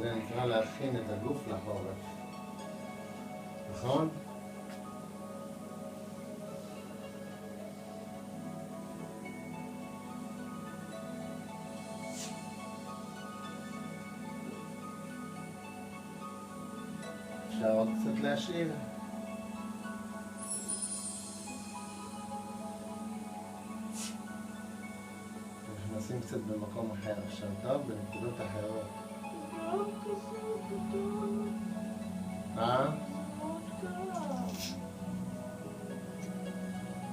זה נקרא להכין את הגוף לחורף. נכון? אפשר עוד קצת להשאיר. נכנסים קצת במקום אחר עכשיו, טוב? בנקודות אחרות.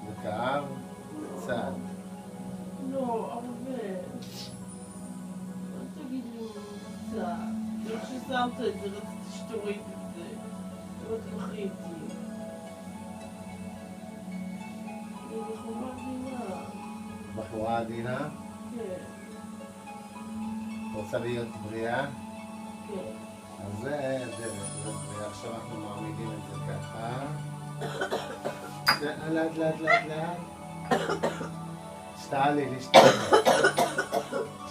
זה כאב? קצת. לא, הרבה. אל תגיד לי קצת. לא ששמת את זה, רציתי שתוריד את זה. לא תלכי איתי. זה בחורה עדינה. בחורה עדינה? כן. רוצה להיות בריאה? כן. אז זה הדרך, ועכשיו אנחנו מעמידים את זה ככה. לאט לאט לאט לאט. שתעלי,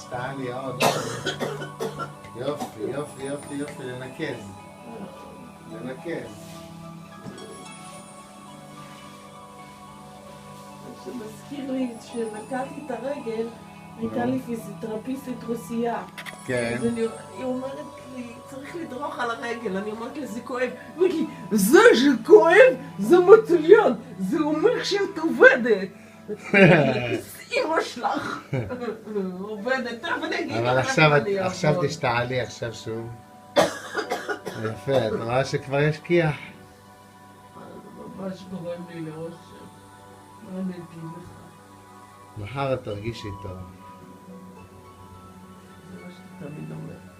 שתעלי עוד. יופי, יופי, יופי, יופי, לנקז. לנקז. זה מזכיר לי שנקעתי את הרגל, הייתה לי פיזיותרפיסטית רוסייה. כן. אז היא אומרת לי, צריך לדרוך על הרגל, אני אומרת לה, זה כואב. היא אומרת לי, זה שכואב, זה מצוין, זה אומר שאת עובדת. אמא שלך עובדת, תכף אני אגיד אבל לך עכשיו תשתעלי עכשיו שוב. יפה, את רואה שכבר יש כיח. זה ממש גורם לי לאושר. מה אני אגיד לך? מחר את תרגישי טוב. זה מה שאתה תמיד אומר.